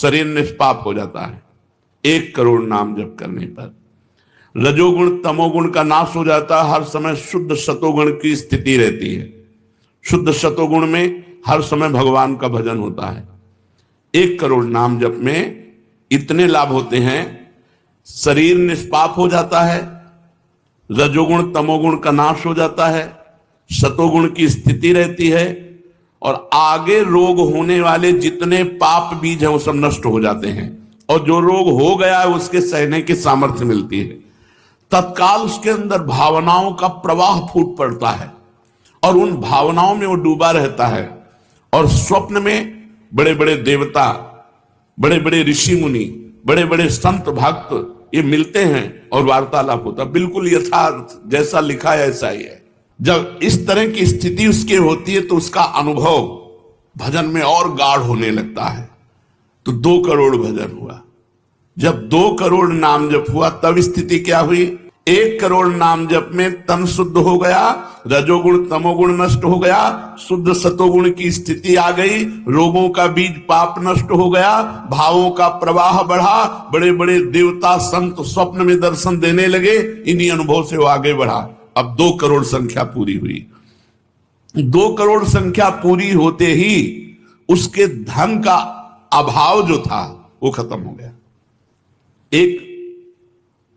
शरीर निष्पाप हो जाता है 1 करोड़ नाम जप करने पर। रजोगुण तमोगुण का नाश हो जाता है, हर समय शुद्ध सतोगुण की स्थिति रहती है। शुद्ध सतोगुण में हर समय भगवान का भजन होता है। 1 करोड़ नाम जप में इतने लाभ होते हैं, शरीर निष्पाप हो जाता है, रजोगुण तमोगुण का नाश हो जाता है, सतोगुण की स्थिति रहती है, और आगे रोग होने वाले जितने पाप बीज हैं वो सब नष्ट हो जाते हैं, और जो रोग हो गया है उसके सहने की सामर्थ्य मिलती है। तत्काल उसके अंदर भावनाओं का प्रवाह फूट पड़ता है और उन भावनाओं में वो डूबा रहता है, और स्वप्न में बड़े बड़े देवता, बड़े बड़े ऋषि मुनि, बड़े बड़े संत भक्त ये मिलते हैं और वार्तालाप होता है। बिल्कुल यथार्थ जैसा लिखा है ऐसा ही है। जब इस तरह की स्थिति उसके होती है तो उसका अनुभव भजन में और गाढ़ होने लगता है। तो 2 करोड़ भजन हुआ। जब 2 करोड़ नाम जप हुआ तब स्थिति क्या हुई? 1 करोड़ नाम जप में तन शुद्ध हो गया, रजोगुण तमोगुण नष्ट हो गया, शुद्ध सतोगुण की स्थिति आ गई, रोगों का बीज पाप नष्ट हो गया, भावों का प्रवाह बढ़ा, बड़े बड़े देवता संत स्वप्न में दर्शन देने लगे। इन्हीं अनुभव से वो आगे बढ़ा। अब 2 करोड़ संख्या पूरी हुई। 2 करोड़ संख्या पूरी होते ही उसके धन का अभाव जो था वो खत्म हो गया। एक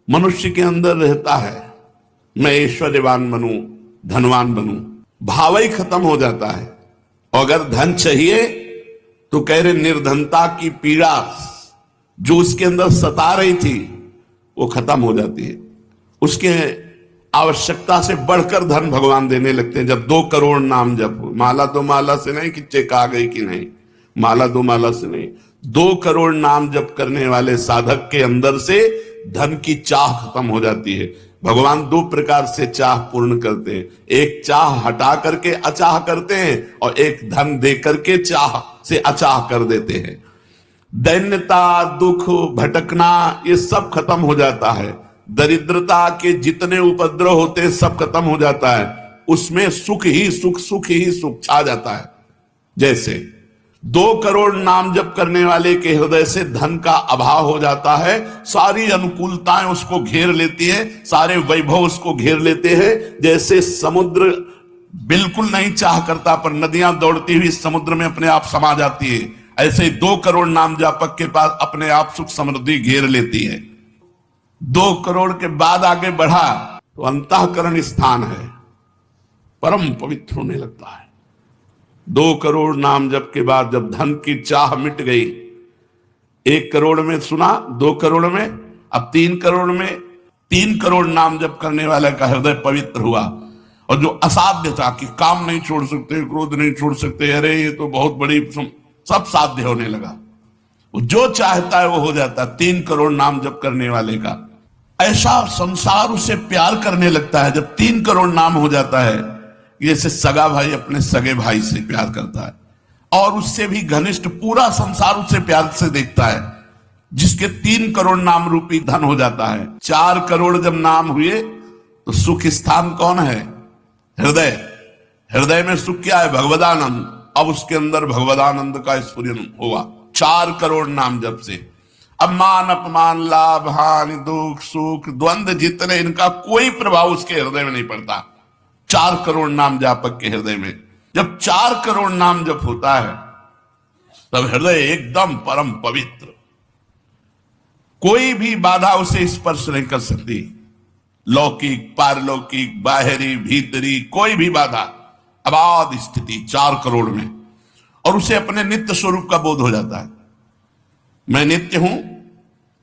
मनुष्य के अंदर रहता है मैं ऐश्वर्यवान बनूं, धनवान बनूं, भाव ही खत्म हो जाता है। और अगर धन चाहिए तो कह रहे निर्धनता की पीड़ा जो उसके अंदर सता रही थी वो खत्म हो जाती है। उसके आवश्यकता से बढ़कर धन भगवान देने लगते हैं। जब 2 करोड़ नाम जप, माला 2 माला से नहीं कि चेक आ गई कि नहीं, माला 2 माला से नहीं, 2 करोड़ नाम जप करने वाले साधक के अंदर से धन की चाह खत्म हो जाती है। भगवान 2 प्रकार से चाह पूर्ण करते हैं, एक चाह हटा करके अचाह करते हैं और एक धन दे करके चाह से अचाह कर देते हैं। दैन्यता, दुख, भटकना ये सब खत्म हो जाता है। दरिद्रता के जितने उपद्रव होते हैं सब खत्म हो जाता है। उसमें सुख ही सुख, सुख ही सुख छा जाता है। जैसे 2 करोड़ नाम जप करने वाले के हृदय से धन का अभाव हो जाता है, सारी अनुकूलताएं उसको घेर लेती है, सारे वैभव उसको घेर लेते हैं। जैसे समुद्र बिल्कुल नहीं चाह करता पर नदियां दौड़ती हुई समुद्र में अपने आप समा जाती है, ऐसे ही 2 करोड़ नाम जापक के पास अपने आप सुख समृद्धि घेर लेती है। 2 करोड़ के बाद आगे बढ़ा तो अंतःकरण स्थान है, परम पवित्र होने लगता है। 2 करोड़ नाम जप के बाद जब धन की चाह मिट गई, 1 करोड़ में सुना, 2 करोड़ में, अब 3 करोड़ में, 3 करोड़ नाम जप करने वाले का हृदय पवित्र हुआ। और जो असाध्य था कि काम नहीं छोड़ सकते, क्रोध नहीं छोड़ सकते, अरे ये तो बहुत बड़ी, सब साध्य होने लगा। वो जो चाहता है वो हो जाता है। 3 करोड़ नाम जप करने वाले का ऐसा संसार उसे प्यार करने लगता है जब 3 करोड़ नाम हो जाता है। जैसे सगा भाई अपने सगे भाई से प्यार करता है, और उससे भी घनिष्ठ पूरा संसार उसे प्यार से देखता है, जिसके 3 करोड़ नाम रूपी धन हो जाता है। 4 करोड़ जब नाम हुए तो सुख स्थान कौन है? हृदय। हृदय में सुख क्या है? भगवदानंद। अब उसके अंदर भगवदानंद का स्फुरन हुआ 4 करोड़ नाम जब से। अब मान अपमान, लाभ हानि, दुख सुख, द्वंद्व जितने, इनका कोई प्रभाव उसके हृदय में नहीं पड़ता। 4 करोड़ नाम जापक के हृदय में जब 4 करोड़ नाम जप होता है तब हृदय एकदम परम पवित्र, कोई भी बाधा उसे स्पर्श नहीं कर सकती। लौकिक, पारलौकिक, बाहरी, भीतरी, कोई भी बाधा, अबाध स्थिति 4 करोड़ में। और उसे अपने नित्य स्वरूप का बोध हो जाता है। मैं नित्य हूं,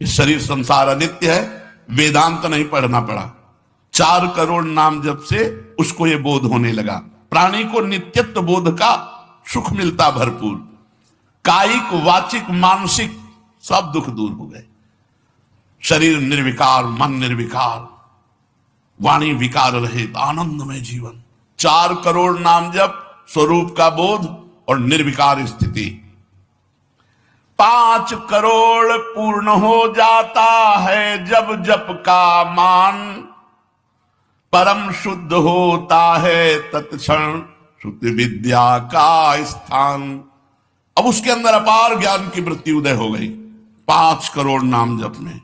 इस शरीर संसार अनित्य है, वेदांत नहीं पढ़ना पड़ा। 4 करोड़ नाम जप से उसको यह बोध होने लगा। प्राणी को नित्यत्व बोध का सुख मिलता भरपूर। कायिक, वाचिक, मानसिक सब दुख दूर हो गए। शरीर निर्विकार, मन निर्विकार, वाणी विकार रहित, आनंदमय जीवन। 4 करोड़ नाम जप, स्वरूप का बोध और निर्विकार स्थिति। 5 करोड़ पूर्ण हो जाता है जब जप का मान, परम शुद्ध होता है तत्क्षण शुद्ध विद्या का स्थान। अब उसके अंदर अपार ज्ञान की वृत्ति उदय हो गई 5 करोड़ नाम जप में।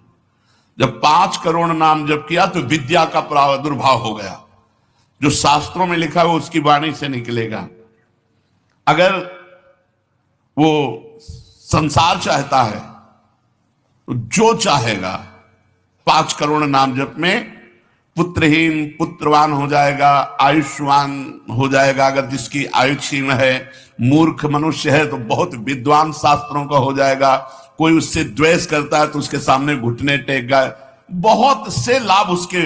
जब 5 करोड़ नाम जप किया तो विद्या का प्रादुर्भाव हो गया। जो शास्त्रों में लिखा है वो उसकी वाणी से निकलेगा। अगर वो संसार चाहता है तो जो चाहेगा 5 करोड़ नाम जप में पुत्रहीन पुत्रवान हो जाएगा, आयुष्मान हो जाएगा। अगर जिसकी आयु क्षीण है, मूर्ख मनुष्य है तो बहुत विद्वान शास्त्रों का हो जाएगा। कोई उससे द्वेष करता है तो उसके सामने घुटने टेक गए। बहुत से लाभ उसके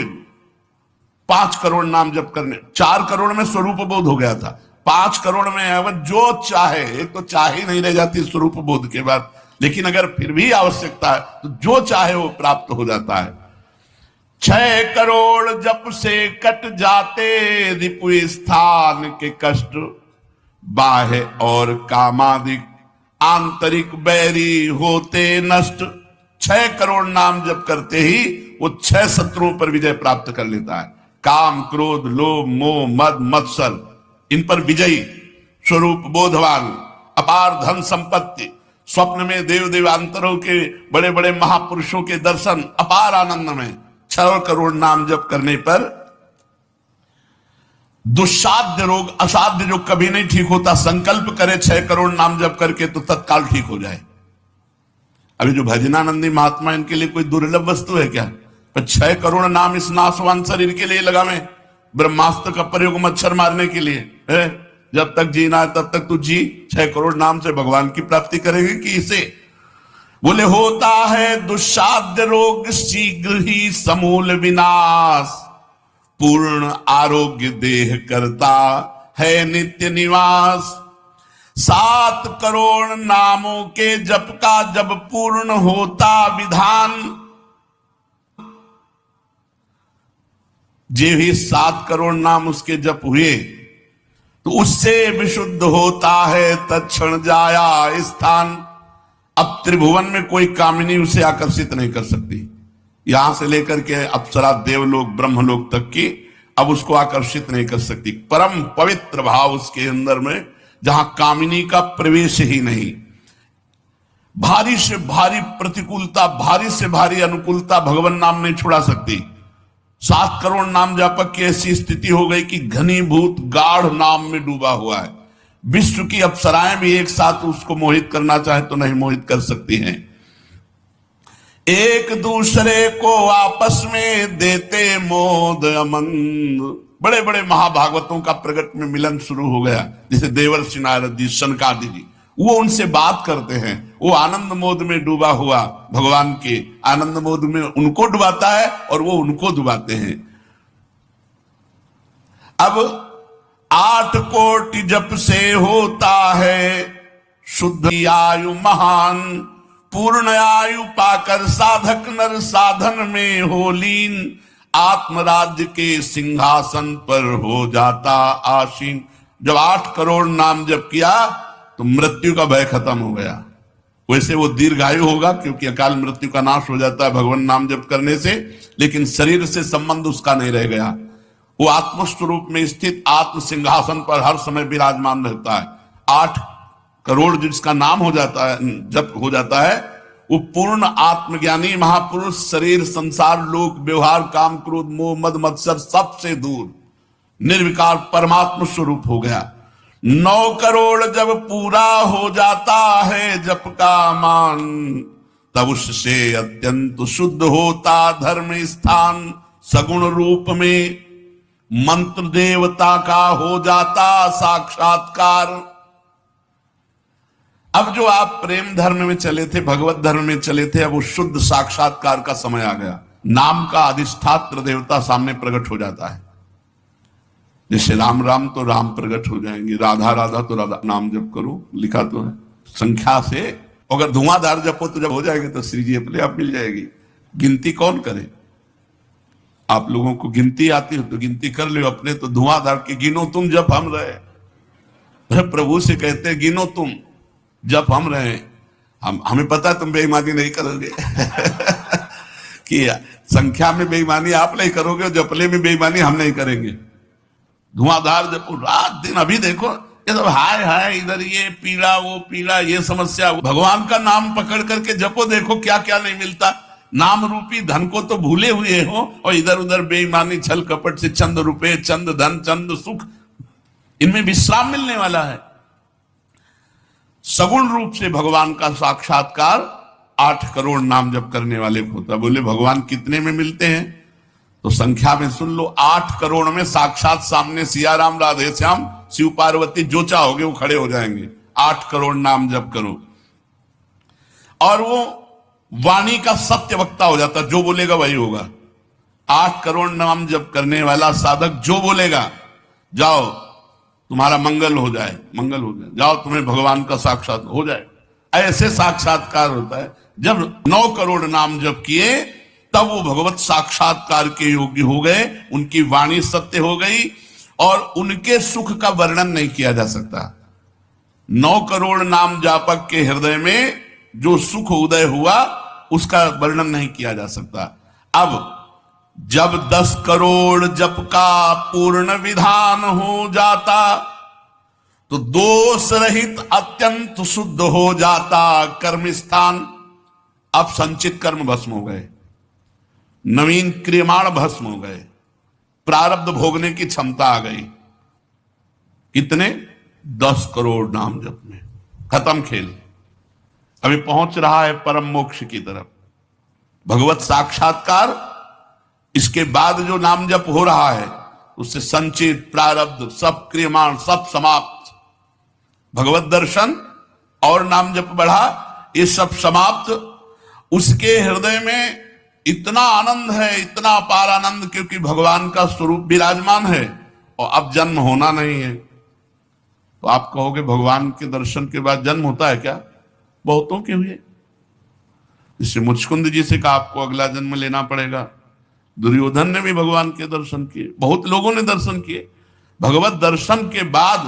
5 करोड़ नाम जप करने। 4 करोड़ में स्वरूप बोध हो गया था, 5 करोड़ में अगर जो चाहे, एक तो चाह ही नहीं रह जाती स्वरूप बोध के बाद, लेकिन अगर फिर भी आवश्यकता है तो जो चाहे वो प्राप्त हो जाता है। 6 करोड़ जप से कट जाते रिपु स्थान के कष्ट, बाह्य और कामादिक आंतरिक बैरी होते नष्ट। 6 करोड़ नाम जप करते ही वो 6 शत्रुओं पर विजय प्राप्त कर लेता है। काम, क्रोध, लोभ, मोह, मद, मत्सर, इन पर विजयी, स्वरूप बोधवान, अपार धन संपत्ति, स्वप्न में देव देवांतरों के बड़े बड़े महापुरुषों के दर्शन, अपार आनंद में। 6 करोड़ नाम जप करने पर दुस्साध्य रोग, असाध्य जो कभी नहीं ठीक होता, संकल्प करे 6 करोड़ नाम जप करके तो तत्काल ठीक हो जाए। अभी जो भजनानंदी महात्मा, इनके लिए कोई दुर्लभ वस्तु है क्या? पर 6 करोड़ नाम इस नाशवान शरीर के लिए लगावे। ब्रह्मास्त्र का प्रयोग मच्छर मारने के लिए है। जब तक जीना है तब तक तू जी। 6 करोड़ नाम से भगवान की प्राप्ति करेंगे कि इसे? बोले होता है दुस्साध्य रोग शीघ्र ही समूल विनाश, पूर्ण आरोग्य देह करता है नित्य निवास। 7 करोड़ नामों के जप का जब पूर्ण होता विधान, जे भी 7 करोड़ नाम उसके जप हुए तो उससे विशुद्ध होता है तत्क्षण जाया स्थान। अब त्रिभुवन में कोई कामिनी उसे आकर्षित नहीं कर सकती। यहां से लेकर के अप्सरा, देवलोक, ब्रह्मलोक तक की अब उसको आकर्षित नहीं कर सकती। परम पवित्र भाव उसके अंदर में, जहां कामिनी का प्रवेश ही नहीं। भारी से भारी प्रतिकूलता, भारी से भारी अनुकूलता भगवान नाम नहीं छुड़ा सकती। 7 करोड़ नाम जापक की ऐसी स्थिति हो गई कि घनीभूत गाढ़ नाम में डूबा हुआ है। विश्व की अप्सराएं भी एक साथ उसको मोहित करना चाहे तो नहीं मोहित कर सकती हैं। एक दूसरे को आपस में देते मोद अमंद। बड़े बड़े महाभागवतों का प्रगट में मिलन शुरू हो गया। जैसे देवर्षि नारद जी, सनकादि जी, वो उनसे बात करते हैं। वो आनंद मोद में डूबा हुआ भगवान के आनंद मोद में उनको डुबाता है और वो उनको डुबाते हैं। अब 8 कोटि जप से होता है शुद्ध आयु महान, पूर्ण आयु पाकर साधक नर साधन में हो लीन, आत्मराज्य के सिंहासन पर हो जाता आसीन। जब 8 करोड़ नाम जप किया तो मृत्यु का भय खत्म हो गया। वैसे वो दीर्घायु होगा क्योंकि अकाल मृत्यु का नाश हो जाता है भगवान नाम जप करने से, लेकिन शरीर से संबंध उसका नहीं रह गया। वो आत्मस्वरूप में स्थित आत्म सिंहासन पर हर समय विराजमान रहता है। 8 करोड़ जिसका नाम हो जाता है, जप हो जाता है, वो पूर्ण आत्मज्ञानी महापुरुष, शरीर, संसार, लोक, व्यवहार, काम, क्रोध, मोह, मद, मत्सर सबसे दूर निर्विकार परमात्म स्वरूप हो गया। 9 करोड़ जब पूरा हो जाता है जप का मान, तब उससे अत्यंत शुद्ध होता धर्म स्थान। सगुण रूप में मंत्र देवता का हो जाता साक्षात्कार। अब जो आप प्रेम धर्म में चले थे, भगवत धर्म में चले थे, अब वो शुद्ध साक्षात्कार का समय आ गया। नाम का अधिष्ठात्र देवता सामने प्रकट हो जाता है। जैसे राम राम तो राम प्रकट हो जाएंगे, राधा राधा तो राधा। नाम जप करो, लिखा तो है संख्या से। अगर धुआंधार जपो तो जब हो जाएंगे तो श्री जी अपने आप मिल जाएगी। गिनती कौन करे? आप लोगों को गिनती आती हो तो गिनती कर लो अपने। तो धुआंधार के गिनो तुम जप हम रहे। प्रभु से कहते हैं गिनो तुम जप हम रहे। हमें पता है तुम बेईमानी नहीं करोगे कि संख्या में बेईमानी आप नहीं करोगे, जपले में बेईमानी हम नहीं करेंगे। धुआंधार जपो रात दिन। अभी देखो ये सब हाय हाय, इधर ये पीड़ा वो पीड़ा, ये समस्या। भगवान का नाम पकड़ करके जपो, देखो क्या क्या नहीं मिलता। नाम रूपी धन को तो भूले हुए हो और इधर उधर बेईमानी छल कपट से चंद रुपए, चंद धन, चंद सुख, इनमें विश्राम मिलने वाला है। सगुण रूप से भगवान का साक्षात्कार 8 करोड़ नाम जप करने वाले को होता। बोले भगवान कितने में मिलते हैं? तो संख्या में सुन लो, 8 करोड़ में साक्षात सामने सिया राम, राधे श्याम, शिव पार्वती, जो चाहोगे वो खड़े हो जाएंगे। 8 करोड़ नाम जप करो और वो वाणी का सत्य वक्ता हो जाता, जो बोलेगा वही होगा। 8 करोड़ नाम जप करने वाला साधक जो बोलेगा, जाओ तुम्हारा मंगल हो जाए, मंगल हो जाए, जाओ तुम्हें भगवान का साक्षात हो जाए। ऐसे साक्षात्कार होता है। जब 9 करोड़ नाम जप किए तब वो भगवत साक्षात्कार के योग्य हो गए, उनकी वाणी सत्य हो गई और उनके सुख का वर्णन नहीं किया जा सकता। 9 करोड़ नाम जापक के हृदय में जो सुख उदय हुआ उसका वर्णन नहीं किया जा सकता। अब जब 10 करोड़ जप का पूर्ण विधान हो जाता तो दोष रहित अत्यंत शुद्ध हो जाता कर्म स्थान। अब संचित कर्म भस्म हो गए, नवीन क्रियमाण भस्म हो गए, प्रारब्ध भोगने की क्षमता आ गई। कितने? 10 करोड़ नाम जप में खत्म खेल। अभी पहुंच रहा है परम मोक्ष की तरफ, भगवत साक्षात्कार। इसके बाद जो नाम जप हो रहा है उससे संचित प्रारब्ध सब क्रियमाण सब समाप्त। भगवत दर्शन और नाम जप बढ़ा, ये सब समाप्त। उसके हृदय में इतना आनंद है, इतना अपार आनंद, क्योंकि भगवान का स्वरूप विराजमान है और अब जन्म होना नहीं है। तो आप कहोगे भगवान के दर्शन के बाद जन्म होता है क्या? बहुतों के हुए। इससे मुचकुंद जी से कहा आपको अगला जन्म लेना पड़ेगा। दुर्योधन ने भी भगवान के दर्शन किए, बहुत लोगों ने दर्शन किए। भगवत दर्शन के बाद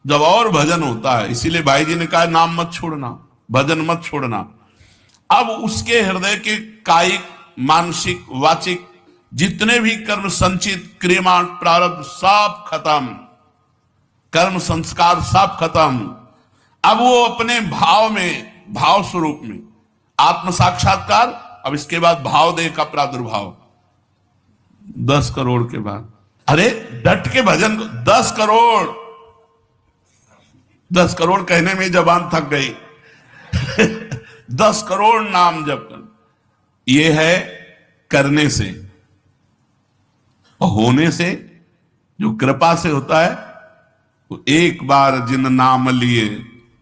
जब और भजन होता है, इसीलिए भाई जी ने कहा नाम मत छोड़ना, भजन मत छोड़ना। अब उसके हृदय के कायिक, मानसिक, वाचिक जितने भी कर्म संचित, क्रियमाण, प्रारब्ध सब खत्म, कर्म संस्कार सब खत्म। अब वो अपने भाव में, भाव स्वरूप में आत्म साक्षात्कार। अब इसके बाद भाव देह का प्रादुर्भाव 10 करोड़ के बाद। अरे डट के भजन, 10 करोड़, 10 करोड़ कहने में जबान थक गई 10 करोड़ नाम जप कर, ये है करने से। और होने से, जो कृपा से होता है, वो एक बार जिन नाम लिए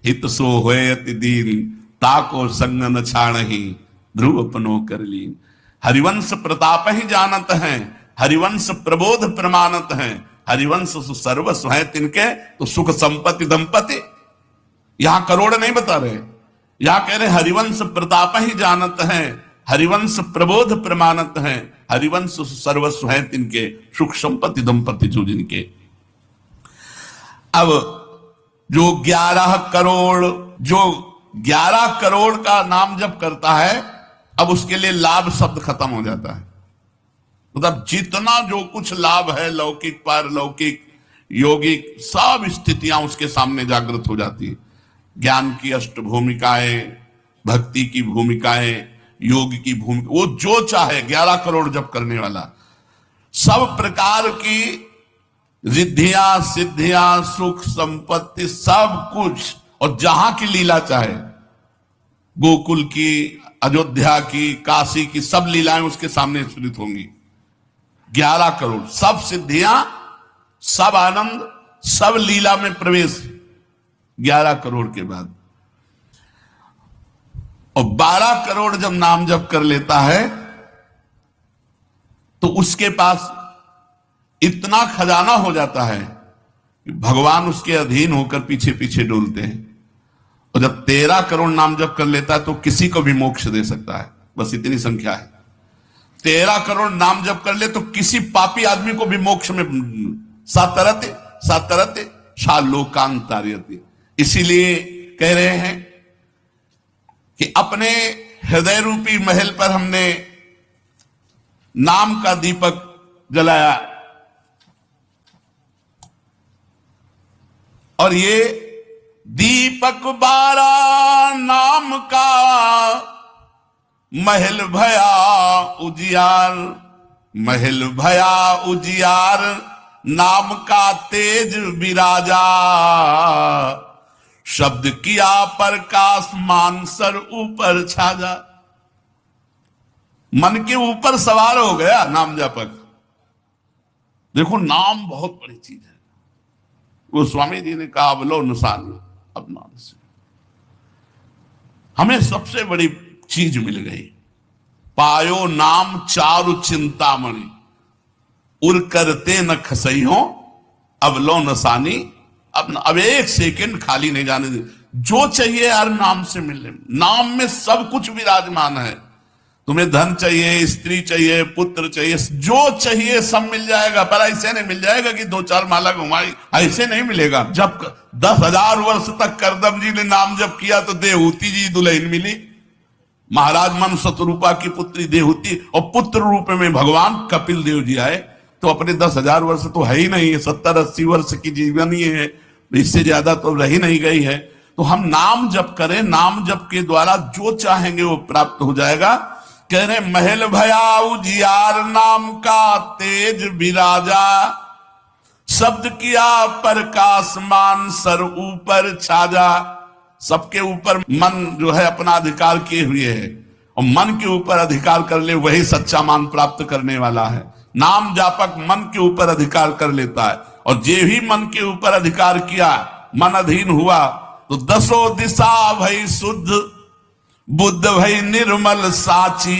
हित सो होए अति दीन, ताको संग न छाणहि ध्रुव अपनो कर लीन। हरिवंश प्रताप ही जानत हैं, हरिवंश प्रबोध प्रमाणत हैं, हरिवंश सर्वस्व है तिनके, तो सुख संपत्ति दंपति। यहां करोड़ नहीं बता रहे, यहां कह रहे हरिवंश प्रताप ही जानत हैं, हरिवंश प्रबोध प्रमाणत हैं, हरिवंश सर्वस्व है तिनके, सुख संपत्ति दंपति जो जिनके। अब जो 11 करोड़ का नाम जप करता है, अब उसके लिए लाभ शब्द खत्म हो जाता है। मतलब जितना जो कुछ लाभ है, लौकिक, पारलौकिक, यौगिक, सब स्थितियां उसके सामने जागृत हो जाती है। ज्ञान की अष्ट भूमिकाएं, भक्ति की भूमिकाएं, योग की भूमिका, वो जो चाहे 11 करोड़ जप करने वाला, सब प्रकार की रिद्धियां, सिद्धियां, सुख संपत्ति, सब कुछ, और जहां की लीला चाहे, गोकुल की, अयोध्या की, काशी की, सब लीलाएं उसके सामने स्फुरित होंगी। 11 करोड़, सब सिद्धियां, सब आनंद, सब लीला में प्रवेश 11 करोड़ के बाद। और 12 करोड़ जब नाम जप कर लेता है तो उसके पास इतना खजाना हो जाता है कि भगवान उसके अधीन होकर पीछे पीछे डोलते हैं। और जब 13 करोड़ नाम जप कर लेता है तो किसी को भी मोक्ष दे सकता है, बस इतनी संख्या है। 13 करोड़ नाम जप कर ले तो किसी पापी आदमी को भी मोक्ष में सातरते सातरते शालोकांतार्यते। इसीलिए कह रहे हैं कि अपने हृदय रूपी महल पर हमने नाम का दीपक जलाया, और ये दीपक बारा नाम का महल भया उजियार, महल भया उजियार नाम का तेज विराजा, शब्द किया प्रकाश मान सर ऊपर छाजा। मन के ऊपर सवार हो गया नाम जपक। देखो नाम बहुत बड़ी चीज है। गोस्वामी जी ने कहा अवलो नुसान अपना से हमें सबसे बड़ी चीज मिल गई। पायो नाम चारु चिंतामणि, उर करते न खसइयो अवलो नसानी। अब एक सेकंड खाली नहीं जाने दे। जो चाहिए यार नाम से मिलने, नाम में सब कुछ विराजमान है। तुम्हें धन चाहिए, स्त्री चाहिए, पुत्र चाहिए, जो चाहिए सब मिल जाएगा। पर ऐसे नहीं मिल जाएगा कि 2-4 माला घुमाई, ऐसे नहीं मिलेगा। जब 10,000 वर्ष तक करदम जी ने नाम जप किया तो देहूति जी दुल्हन मिली। महाराज मन शतरूपा की पुत्री देहूति, और पुत्र रूप में भगवान कपिल देव जी आए। तो अपने 10,000 वर्ष तो है ही नहीं, 70-80 वर्ष की जीवन ही है, इससे ज्यादा तो रही नहीं गई है। तो हम नाम जप करें, नाम जप के द्वारा जो चाहेंगे वो प्राप्त हो जाएगा। कह रहे महल भया उजियार नाम का तेज विराजा, शब्द किया प्रकाश मान सर ऊपर छाजा। सबके ऊपर मन जो है अपना अधिकार किए हुए है, और मन के ऊपर अधिकार कर ले वही सच्चा मान प्राप्त करने वाला है। नाम जापक मन के ऊपर अधिकार कर लेता है, और जे भी मन के ऊपर अधिकार किया, मन अधीन हुआ, तो 10 दिशा भई शुद्ध, बुद्ध भई निर्मल साची।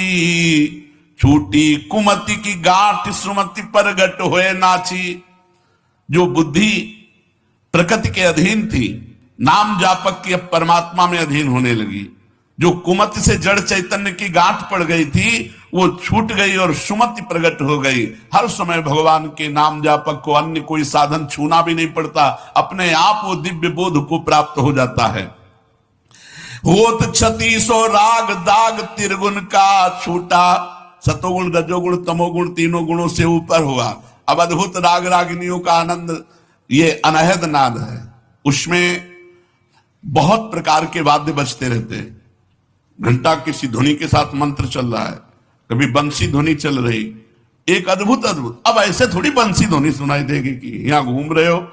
छूटी कुमति की गांठ सुमति प्रगट होए नाची। जो बुद्धि प्रकृति के अधीन थी, नाम जापक की अब परमात्मा में अधीन होने लगी। जो कुमति से जड़ चैतन्य की गांठ पड़ गई थी वो छूट गई और सुमति प्रकट हो गई। हर समय भगवान के नाम जापक को अन्य कोई साधन छूना भी नहीं पड़ता, अपने आप वो दिव्य बोध को प्राप्त हो जाता है। होत 36 राग दाग त्रिगुण का छूटा। सतोगुण रजोगुण तमोगुण तीनों गुणों से ऊपर हुआ। अब अद्भुत राग रागिनियों का आनंद ये अनहद नाद है। उसमें बहुत प्रकार के वाद्य बजते रहते हैं। घंटा किसी धुनी के साथ मंत्र चल रहा है, कभी बंसी धुनी चल रही, एक अद्भुत अद्भुत। अब ऐसे थोड़ी बंसी धुनी सुनाई देगी कि यहाँ घूम रहे हो,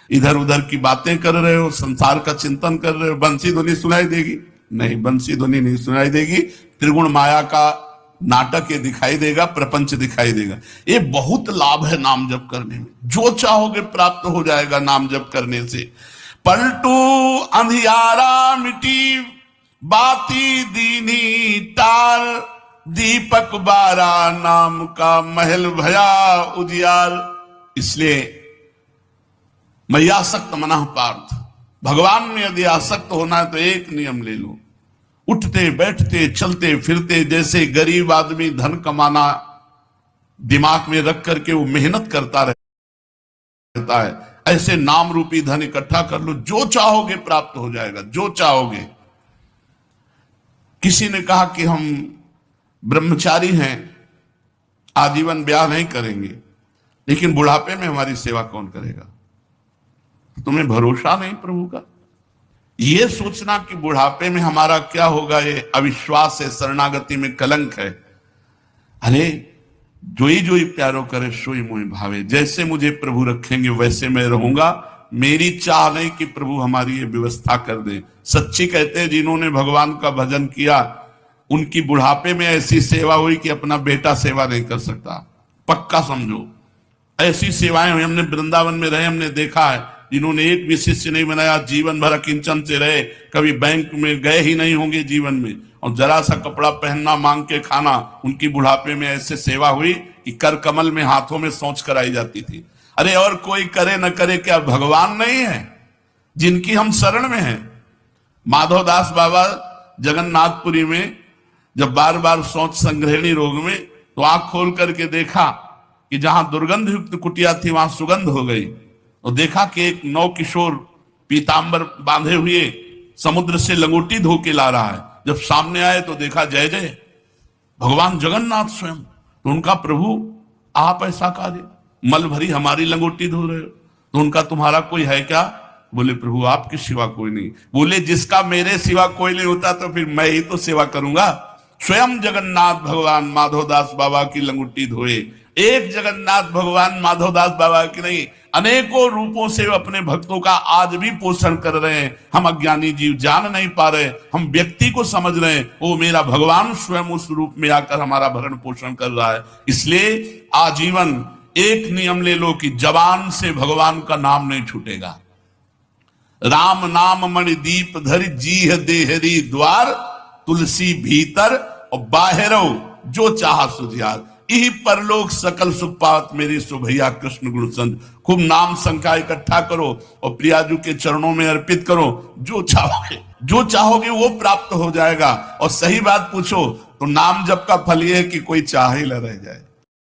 इधर उधर की बातें कर रहे हो, संसार का चिंतन कर रहे हो, बंसी ध्वनि सुनाई देगी? नहीं, बंसी ध्वनि नहीं सुनाई देगी। त्रिगुण माया का नाटक ये दिखाई देगा, प्रपंच दिखाई देगा। ये बहुत लाभ है नाम जप करने में। जो चाहोगे प्राप्त हो जाएगा नाम जप करने से। पलटू अंधियारा मिटी बाती दीनी तार, दीपक बारा नाम का महल भया उजियार। इसलिए मय्यासक्त मनः पार्थ, भगवान में यदि आसक्त होना है तो एक नियम ले लो। उठते बैठते चलते फिरते जैसे गरीब आदमी धन कमाना दिमाग में रख करके वो मेहनत करता रहता है, ऐसे नाम रूपी धन इकट्ठा कर लो। जो चाहोगे प्राप्त हो जाएगा, जो चाहोगे। किसी ने कहा कि हम ब्रह्मचारी हैं, आजीवन ब्याह नहीं करेंगे, लेकिन बुढ़ापे में हमारी सेवा कौन करेगा? तुम्हें भरोसा नहीं प्रभु का? ये सोचना कि बुढ़ापे में हमारा क्या होगा, ये अविश्वास है, शरणागति में कलंक है। अरे जोई प्यारो करे सोई मोहि भावे। जैसे मुझे प्रभु रखेंगे वैसे मैं रहूंगा। मेरी चाह नहीं कि प्रभु हमारी ये व्यवस्था कर दे। सच्ची कहते हैं जिन्होंने भगवान का भजन किया उनकी बुढ़ापे में ऐसी सेवा हुई कि अपना बेटा सेवा नहीं कर सकता। पक्का समझो, ऐसी सेवाएं हुई। हमने वृंदावन में रहे, हमने देखा है जिन्होंने एक भी शिष्य नहीं बनाया, जीवन भर किंचन से रहे, कभी बैंक में गए ही नहीं होंगे जीवन में, और जरा सा कपड़ा पहनना, मांग के खाना। उनकी बुढ़ापे में ऐसे सेवा हुई कि कर कमल में हाथों में सोच कराई जाती थी। अरे और कोई करे न करे, क्या भगवान नहीं है जिनकी हम शरण में हैं? माधवदास बाबा जगन्नाथपुरी में जब बार बार सोच संग्रहणी रोग में, तो आंख खोल करके देखा कि जहां दुर्गंध युक्त कुटिया थी वहां सुगंध हो गई। और देखा कि एक नौ किशोर पीतांबर बांधे हुए समुद्र से लंगोटी धो के ला रहा है। जब सामने आए तो देखा जय जय भगवान जगन्नाथ स्वयं। तो उनका प्रभु आप ऐसा कार्य, मल भरी हमारी लंगोटी धो रहे हो, तो उनका तुम्हारा कोई है क्या? बोले प्रभु आपके सिवा कोई नहीं। बोले जिसका मेरे सिवा कोई नहीं होता तो फिर मैं ही तो सेवा करूंगा। स्वयं जगन्नाथ भगवान माधवदास बाबा की लंगोटी धोए। एक जगन्नाथ भगवान माधवदास बाबा की नहीं, अनेकों रूपों से अपने भक्तों का आज भी पोषण कर रहे हैं। हम अज्ञानी जीव जान नहीं पा रहे, हम व्यक्ति को समझ रहे हैं, वो मेरा भगवान स्वयं उस रूप में आकर हमारा भरण पोषण कर रहा है। इसलिए आजीवन एक नियम ले लो कि जबान से भगवान का नाम नहीं छूटेगा। राम नाम मणि दीप धरि जीह देहरी द्वार, तुलसी भीतर और बाहरो जो चाह सुझियार। यही परलोक सकल सुख पावत मेरी सुभैया कृष्ण गुण संत। खूब नाम संख्या इकट्ठा करो और प्रियाजू के चरणों में अर्पित करो। जो चाहोगे वो प्राप्त हो जाएगा। और सही बात पूछो तो नाम जप का फल ये है कि कोई चाह ही न रह जाए।